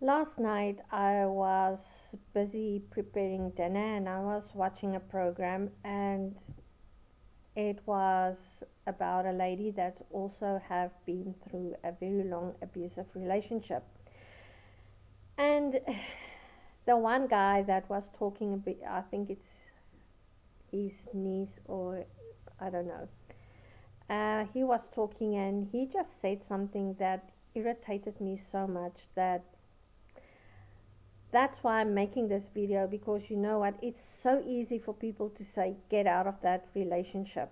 Last night I was busy preparing dinner and I was watching a program, and it was about a lady that's also have been through a very long abusive relationship. And the one guy that was talking a bit, I think it's his niece or I don't know. He was talking and he just said something that irritated me so much that that's why I'm making this video, because you know what, it's so easy for people to say get out of that relationship.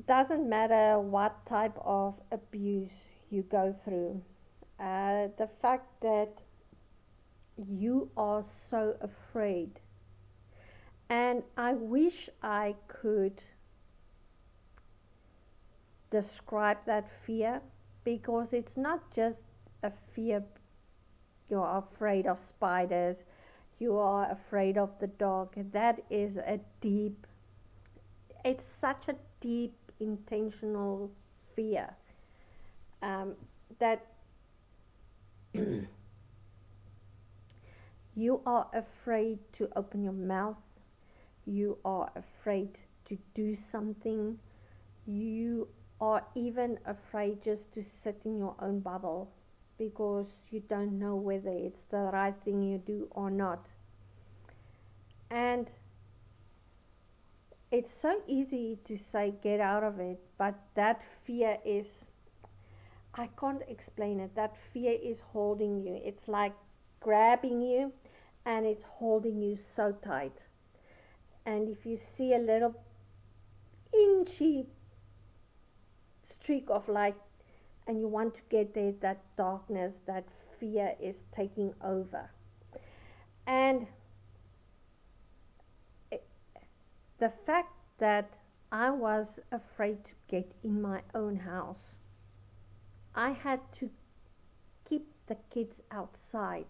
Doesn't matter what type of abuse you go through, the fact that you are so afraid, and I wish I could describe that fear, because it's not just a fear. You are afraid of spiders, you are afraid of the dog. That is a deep, it's such a deep intentional fear, that you are afraid to open your mouth, you are afraid to do something, you are even afraid just to sit in your own bubble because you don't know whether it's the right thing you do or not. And it's so easy to say get out of it, but that fear is, I can't explain it. That fear is holding you. It's like grabbing you and it's holding you so tight. And if you see a little inchy streak of light and you want to get there, that darkness, that fear is taking over. And it, the fact that I was afraid to get in my own house, I had to keep the kids outside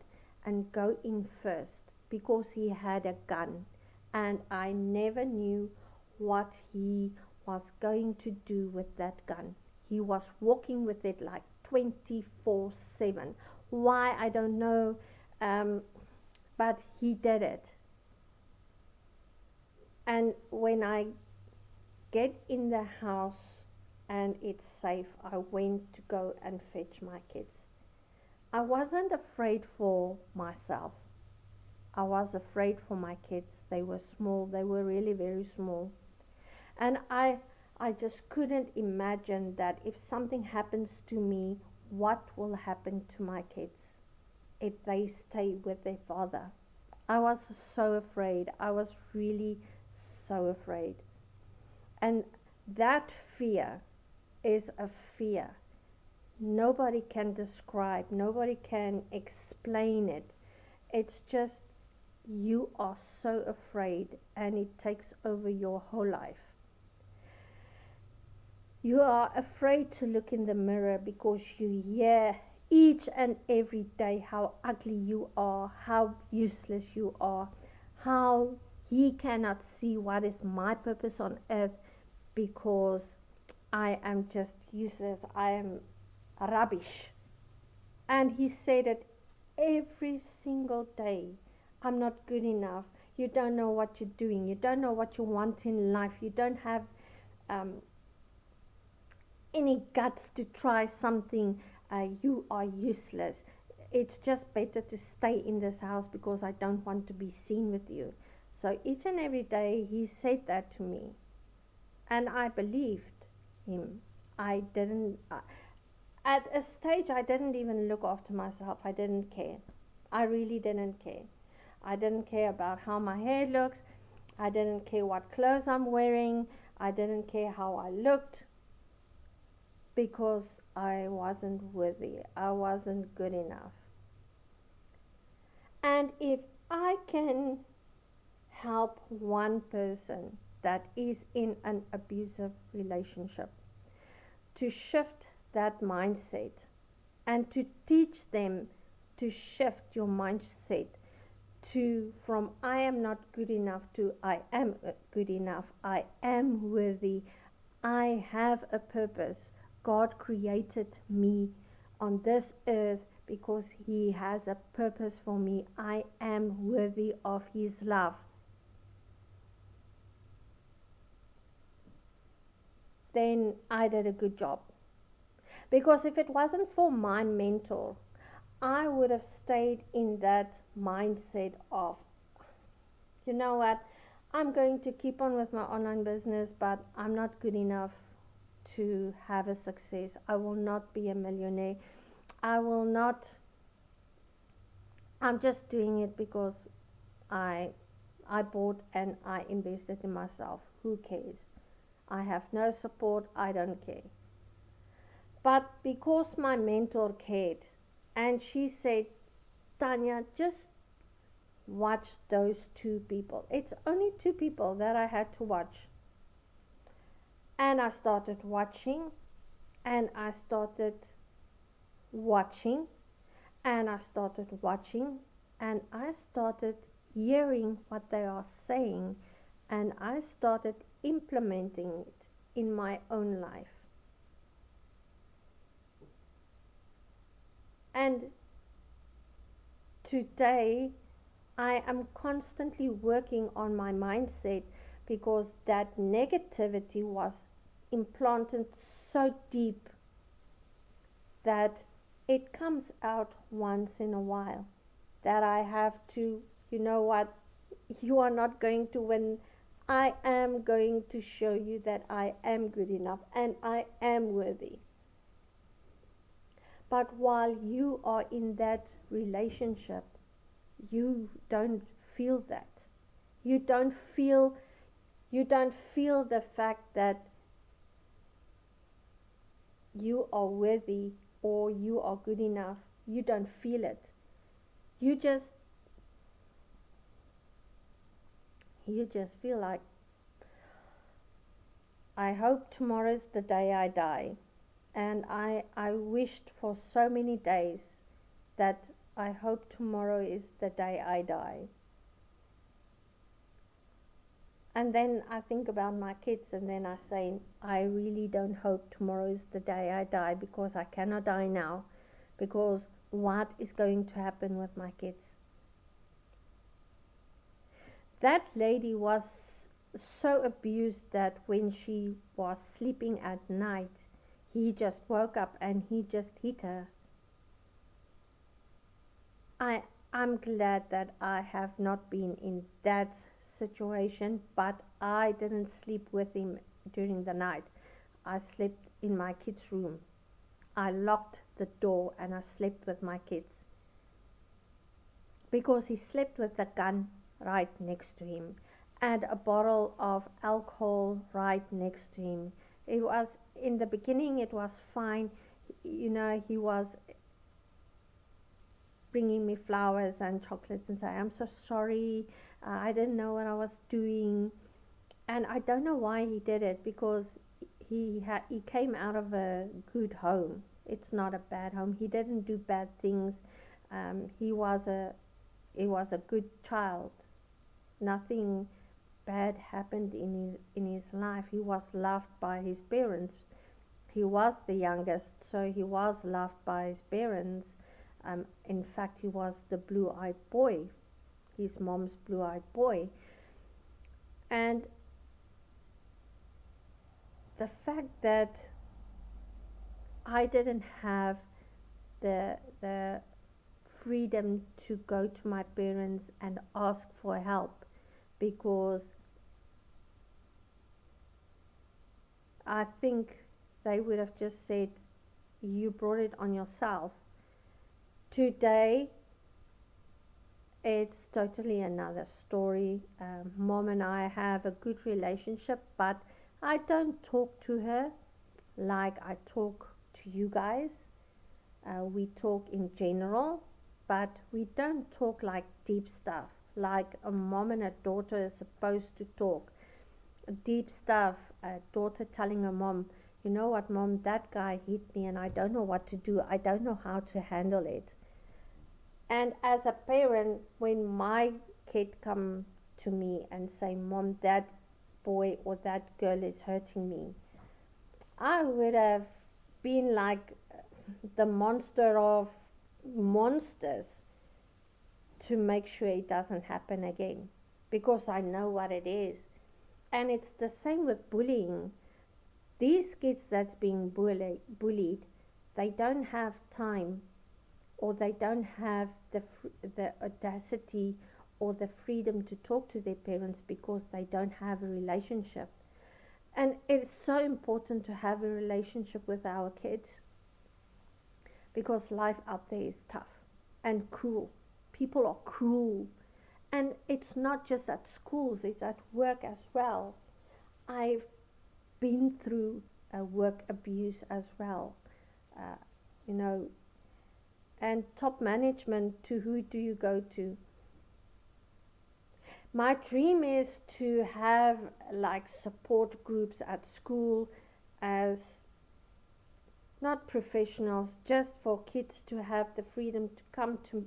and go in first because he had a gun, and I never knew what he was going to do with that gun. He was walking with it like 24/7. Why, I don't know, um, but he did it. And when I get in the house and it's safe, I went to go and fetch my kids. I wasn't afraid for myself. I was afraid for my kids. They were small. They were really very small. And I just couldn't imagine that if something happens to me, what will happen to my kids if they stay with their father. I was so afraid. I was really so afraid. And that fear is a fear. Nobody can describe, nobody can explain it. It's just you are so afraid and it takes over your whole life. You are afraid to look in the mirror because you hear each and every day how ugly you are, how useless you are, how he cannot see what is my purpose on earth because I am just useless, I am rubbish. And he said it every single day. I'm not good enough. You don't know what you're doing. You don't know what you want in life. You don't have um, any guts to try something. You are useless. It's just better to stay in this house because I don't want to be seen with you. So each and every day he said that to me. And I believed him. I didn't. At a stage, I didn't even look after myself. I didn't care. I really didn't care. I didn't care about how my hair looks. I didn't care what clothes I'm wearing. I didn't care how I looked because I wasn't worthy. I wasn't good enough. And if I can help one person that is in an abusive relationship to shift that mindset and to teach them to shift your mindset to from I am not good enough to I am good enough, I am worthy, I have a purpose. God created me on this earth because He has a purpose for me. I am worthy of His love. Then I did a good job. Because if it wasn't for my mentor, I would have stayed in that mindset of, you know what, I'm going to keep on with my online business, but I'm not good enough to have a success. I will not be a millionaire. I will not, I'm just doing it because I I bought and I invested in myself. Who cares? I have no support, I don't care. But because my mentor cared and she said, Tanya, just watch those two people. It's only two people that I had to watch. And I started watching and I started watching and I started watching and I started hearing what they are saying and I started implementing it in my own life. And today I am constantly working on my mindset because that negativity was implanted so deep that it comes out once in a while. That I have to, you know what, you are not going to win. I am going to show you that I am good enough and I am worthy. But while you are in that relationship, you don't feel that. You don't feel you don't feel the fact that you are worthy or you are good enough. You don't feel it. You just feel like, I hope tomorrow's the day I die. And I wished for so many days that I hope tomorrow is the day I die. And then I think about my kids and then I say, I really don't hope tomorrow is the day I die because I cannot die now. Because what is going to happen with my kids? That lady was so abused that when she was sleeping at night, he just woke up and he just hit her. I'm glad that I have not been in that situation, but I didn't sleep with him during the night. I slept in my kids' room. I locked the door and I slept with my kids because he slept with a gun right next to him and a bottle of alcohol right next to him. It was in the beginning, it was fine. You know, he was bringing me flowers and chocolates and say, I'm so sorry, I didn't know what I was doing. And I don't know why he did it because he came out of a good home. It's not a bad home. He didn't do bad things. He was a good child. Nothing bad happened in his life. He was loved by his parents. He was the youngest, so he was loved by his parents. In fact, he was the blue-eyed boy, his mom's blue-eyed boy. And the fact that I didn't have the freedom to go to my parents and ask for help because I think they would have just said, you brought it on yourself. Today, it's totally another story. Mom and I have a good relationship, but I don't talk to her like I talk to you guys. We talk in general, but we don't talk like deep stuff, like a mom and a daughter is supposed to talk. Deep stuff, a daughter telling her mom, you know what, mom, that guy hit me and I don't know what to do. I don't know how to handle it. And as a parent, when my kid come to me and say, mom, that boy or that girl is hurting me, I would have been like the the monster of monsters to make sure it doesn't happen again, because I know what it is. And it's the same with bullying. These kids that's being bullied, they don't have time, or they don't have the audacity or the freedom to talk to their parents because they don't have a relationship. And it's so important to have a relationship with our kids, because life out there is tough and cruel. People are cruel. And it's not just at schools, it's at work as well. I've been through work abuse as well. Uh, you know, and top management, to who do you go to? My dream is to have like support groups at school, as not professionals, just for kids to have the freedom to come to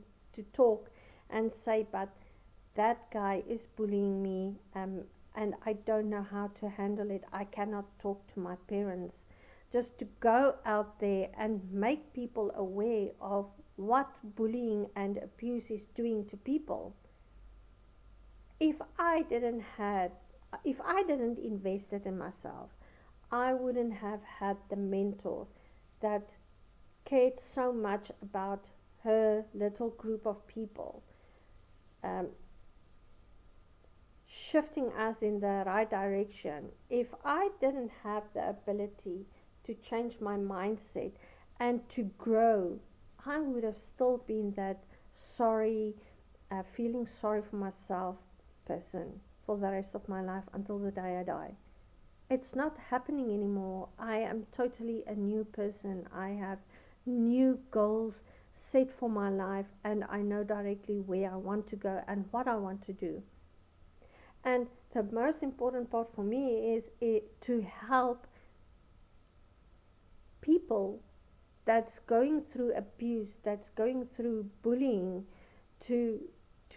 talk and say, but that guy is bullying me, and I don't know how to handle it. I cannot talk to my parents. Just to go out there and make people aware of what bullying and abuse is doing to people. If I didn't had, if I didn't invest it in myself, I wouldn't have had the mentor that cared so much about her little group of people, um, shifting us in the right direction. If I didn't have the ability to change my mindset and to grow, I would have still been that sorry, feeling sorry for myself person for the rest of my life until the day I die. It's not happening anymore. I am totally a new person. I have new goals set for my life, and I know directly where I want to go and what I want to do. And the most important part for me is to help people that's going through abuse, that's going through bullying, to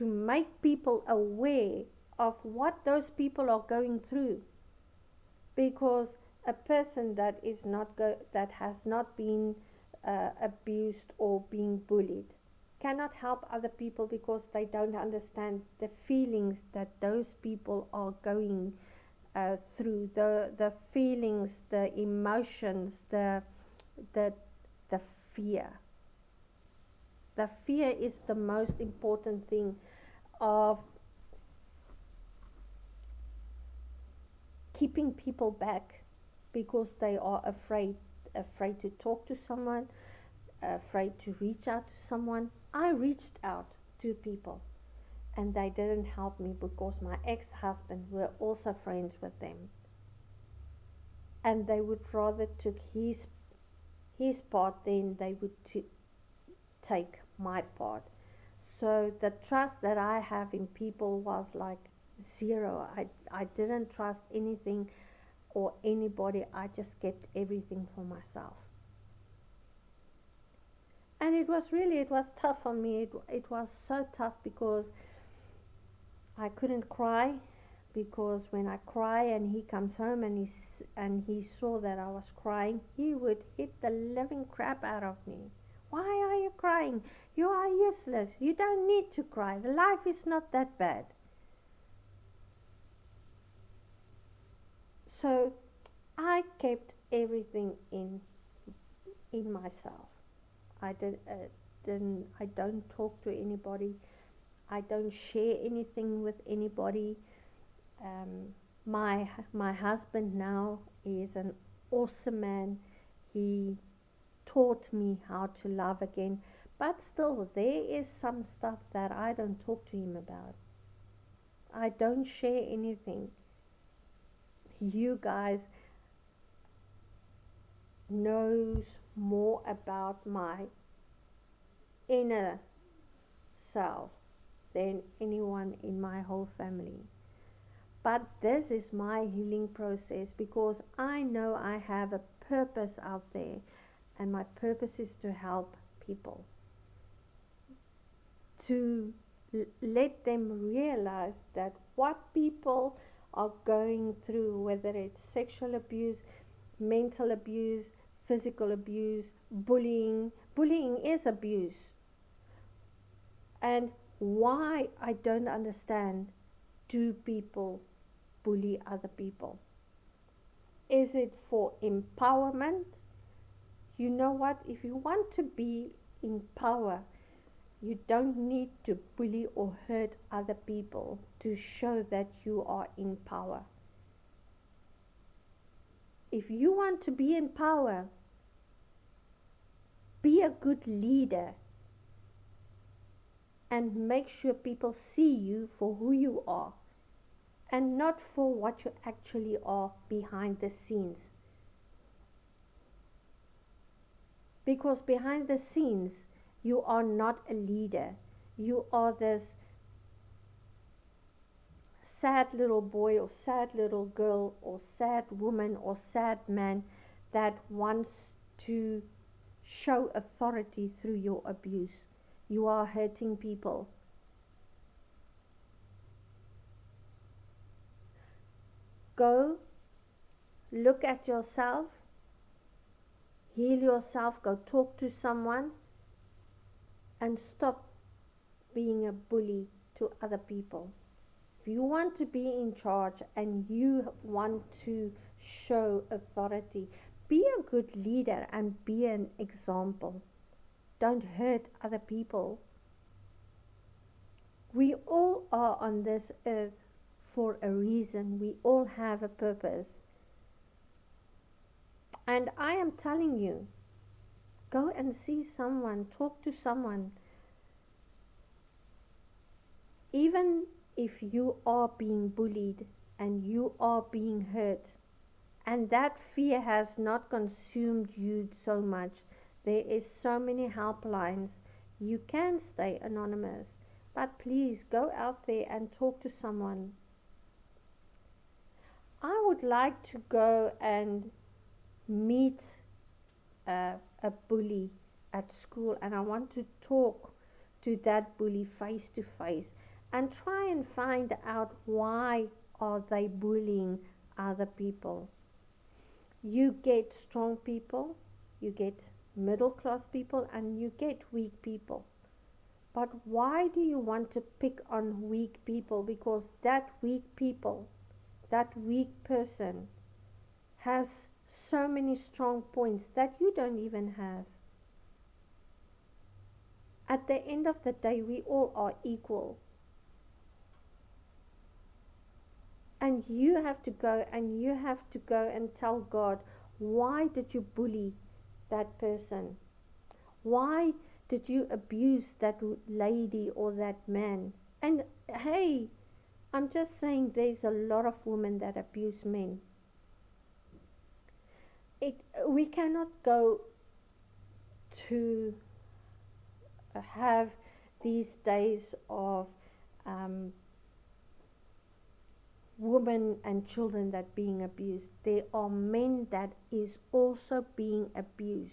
make people aware of what those people are going through. Because a person that is not that has not been abused or being bullied cannot help other people, because they don't understand the feelings that those people are going through, the feelings, the emotions, the the fear. The fear is the most important thing of keeping people back, because they are afraid to talk to someone, afraid to reach out to someone. I reached out to people, and they didn't help me, because my ex-husband were also friends with them, and they would rather took his part than they would take my part. So the trust that I have in people was like zero. I didn't trust anything or anybody. I just kept everything for myself. And it was tough on me. It was so tough, because I couldn't cry, because when I cry and he comes home and he saw that I was crying, he would hit the living crap out of me. Why are you crying? You are useless. You don't need to cry. The life is not that bad. So I kept everything in myself. I I don't talk to anybody. I don't share anything with anybody. My husband now is an awesome man. He taught me how to love again, but still there is some stuff that I don't talk to him about. I don't share anything. You guys knows more about my inner self than anyone in my whole family. But this is my healing process, because I know I have a purpose out there, and my purpose is to help people, to let them realize that what people are going through, whether it's sexual abuse, mental abuse, physical abuse, Bullying is abuse. And why, I don't understand, do people bully other people? Is it for empowerment? You know what? If you want to be in power, you don't need to bully or hurt other people to show that you are in power. If you want to be in power, be a good leader and make sure people see you for who you are and not for what you actually are behind the scenes. Because behind the scenes, you are not a leader. You are this sad little boy or sad little girl or sad woman or sad man that wants to show authority through your abuse. You are hurting people. Go look at yourself, heal yourself, go talk to someone, and stop being a bully to other people. If you want to be in charge and you want to show authority, be a good leader and be an example. Don't hurt other people. We all are on this earth for a reason. We all have a purpose. And I am telling you, go and see someone, talk to someone. Even if you are being bullied and you are being hurt, and that fear has not consumed you so much, there is so many helplines. You can stay anonymous, but please go out there and talk to someone. I would like to go and meet a bully at school, and I want to talk to that bully face to face and try and find out why are they bullying other people. You get strong people, you get middle class people, and you get weak people. But why do you want to pick on weak people? Because that weak people, that weak person has so many strong points that you don't even have. At the end of the day, we all are equal. And you have to go and tell God, why did you bully that person? Why did you abuse that lady or that man? And hey, I'm just saying there's a lot of women that abuse men. We cannot go to have these days of women and children that being abused. There are men that is also being abused.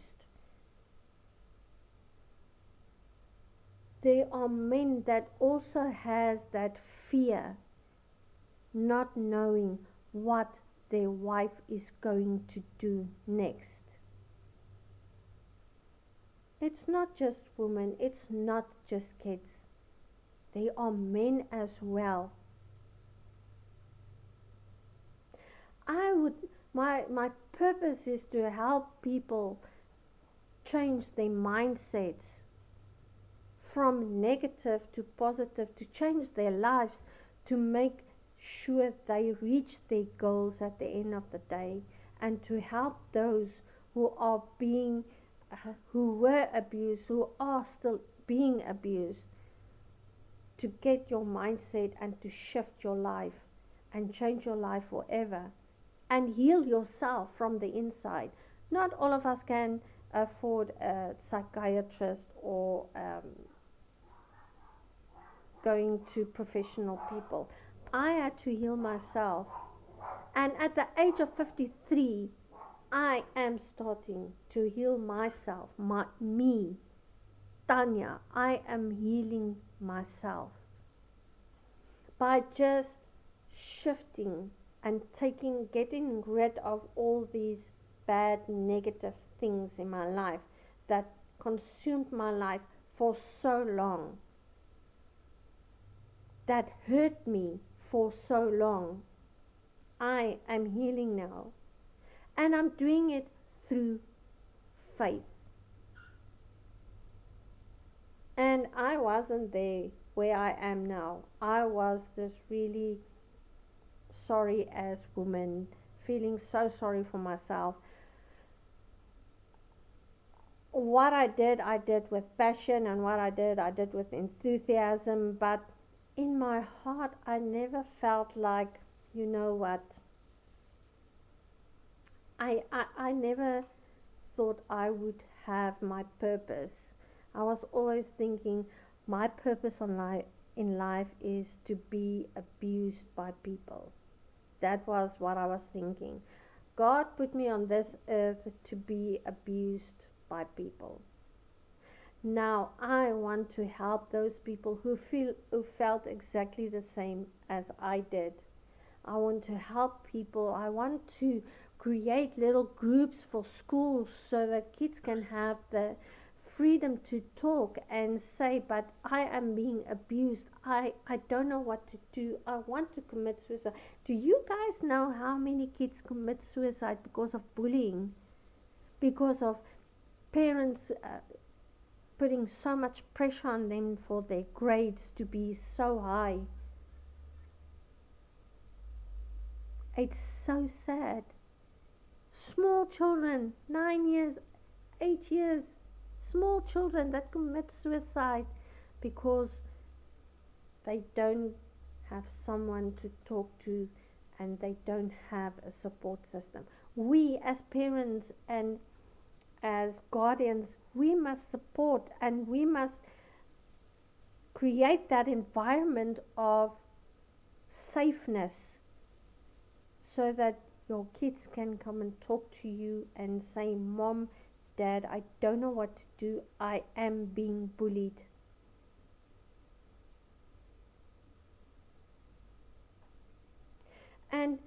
There are men that also has that fear, not knowing what their wife is going to do next. It's not just women, it's not just kids. They are men as well. My purpose is to help people change their mindsets from negative to positive, to change their lives, to make sure they reach their goals at the end of the day, and to help those who are who were abused, who are still being abused, to get your mindset and to shift your life and change your life forever and heal yourself from the inside. Not all of us can afford a psychiatrist or going to professional people. I had to heal myself, and at the age of 53 I am starting to heal myself. Me, Tanya, I am healing myself by just shifting and getting rid of all these bad negative things in my life that consumed my life for so long, that hurt me for so long. I am healing now, and I'm doing it through faith. And I wasn't there where I am now. I was this really sorry ass woman, feeling so sorry for myself. What I did with passion, and what I did with enthusiasm, but in my heart, I never felt like, you know what, I never thought I would have my purpose. I was always thinking my purpose in life is to be abused by people. That was what I was thinking. God put me on this earth to be abused by people. Now I want to help those people who felt exactly the same as I did. I want to help people. I want to create little groups for schools so that kids can have the freedom to talk and say, but I am being abused. I don't know what to do. I want to commit suicide. Do you guys know how many kids commit suicide because of bullying? Because of parents putting so much pressure on them for their grades to be so high. It's so sad. Small children, 9 years, 8 years, small children that commit suicide because they don't have someone to talk to and they don't have a support system. We as parents and as guardians, we must support and we must create that environment of safeness so that your kids can come and talk to you and say, Mom, Dad, I don't know what to do. I am being bullied. And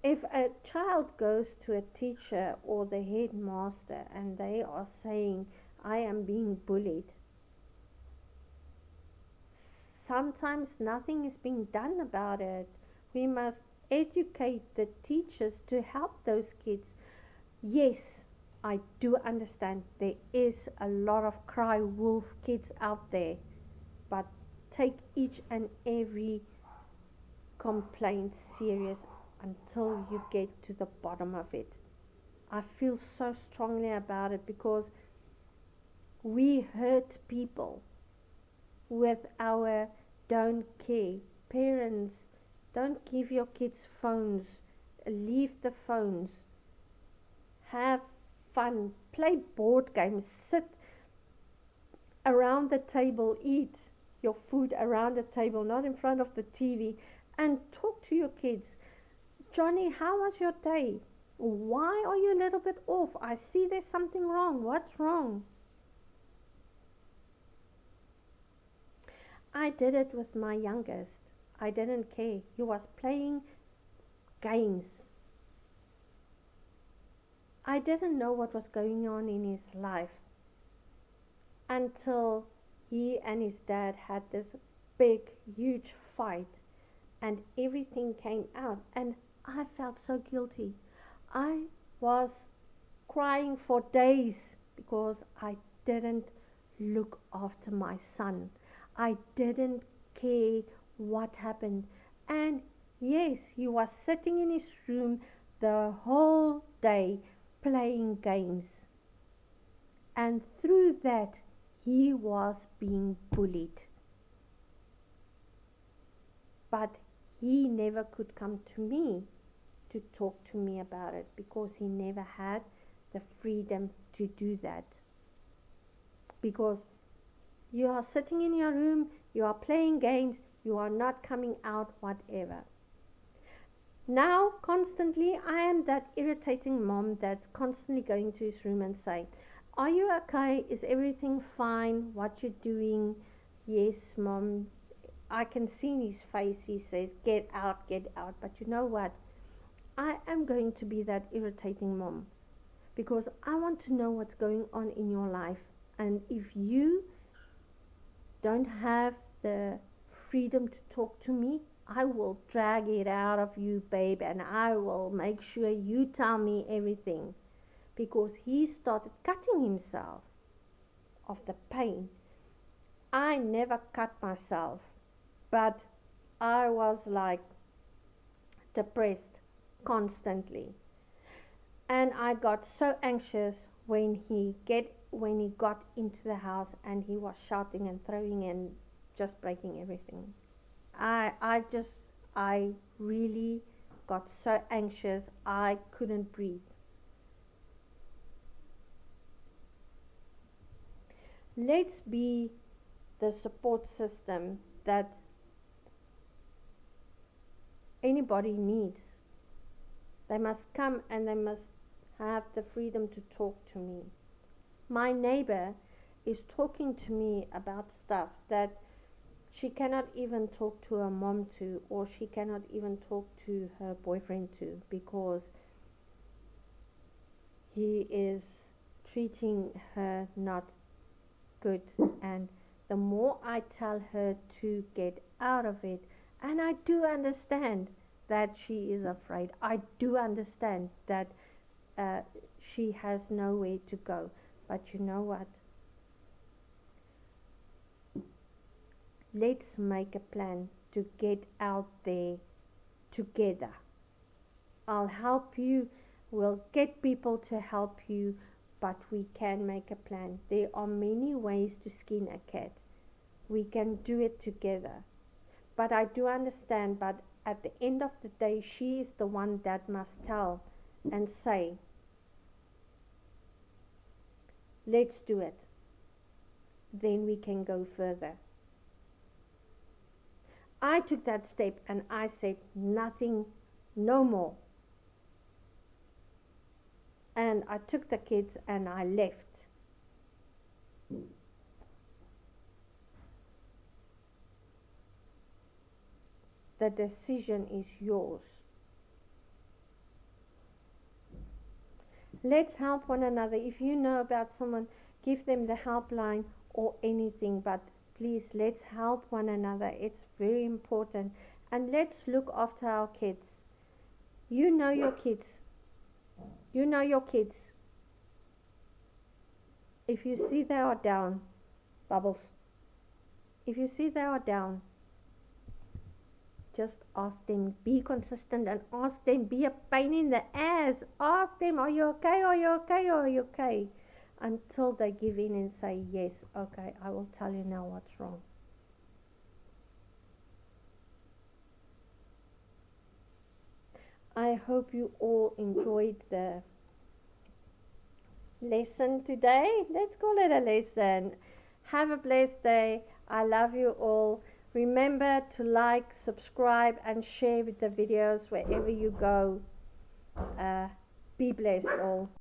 if a child goes to a teacher or the headmaster and they are saying, I am being bullied, sometimes nothing is being done about it. We must educate the teachers to help those kids. Yes, I do understand there is a lot of cry wolf kids out there, but take each and every complaint serious until you get to the bottom of it. I feel so strongly about it because we hurt people with our don't care. Parents, don't give your kids phones. Leave the phones. Have fun. Play board games. Sit around the table. Eat your food around the table, not in front of the TV. And talk to your kids. Johnny, how was your day? Why are you a little bit off? I see there's something wrong. What's wrong? I did it with my youngest. I didn't care. He was playing games. I didn't know what was going on in his life until he and his dad had this big, huge fight and everything came out and I felt so guilty. I was crying for days because I didn't look after my son. I didn't care what happened. And yes, he was sitting in his room the whole day playing games. And through that, he was being bullied. But he never could come to me to talk to me about it because he never had the freedom to do that. Because you are sitting in your room, you are playing games, you are not coming out, whatever. Now, constantly, I am that irritating mom that's constantly going to his room and saying, are you okay? Is everything fine? What you doing? Yes, mom. I can see in his face, he says, get out, get out. But you know what? I am going to be that irritating mom because I want to know what's going on in your life. And if you don't have the freedom to talk to me, I will drag it out of you, babe, and I will make sure you tell me everything. Because he started cutting himself of the pain. I never cut myself, but I was like depressed constantly. And I got so anxious when he got into the house and he was shouting and throwing and just breaking everything. I really got so anxious I couldn't breathe. Let's be the support system that anybody needs. They must come and they must have the freedom to talk to me. My neighbor is talking to me about stuff that she cannot even talk to her mom to, or she cannot even talk to her boyfriend to, because he is treating her not good. And the more I tell her to get out of it, and I do understand that she is afraid, I do understand that she has nowhere to go, but you know what? Let's make a plan to get out there together. I'll help you, we'll get people to help you, but we can make a plan. There are many ways to skin a cat. We can do it together. But I do understand, but at the end of the day, she is the one that must tell and say, let's do it. Then we can go further. I took that step and I said nothing, no more. And I took the kids and I left. The decision is yours. Let's help one another. If you know about someone, give them the helpline or anything, but please, let's help one another. It's very important. And let's look after our kids. You know your kids. You know your kids. If you see they are down, Bubbles, if you see they are down, just ask them. Be consistent and ask them. Be a pain in the ass. Ask them, are you okay? Are you okay? Are you okay? Until they give in and say, yes, okay, I will tell you now what's wrong. I hope you all enjoyed the lesson today. Let's call it a lesson. Have a blessed day. I love you all. Remember to like, subscribe, and share with the videos wherever you go. Be blessed all.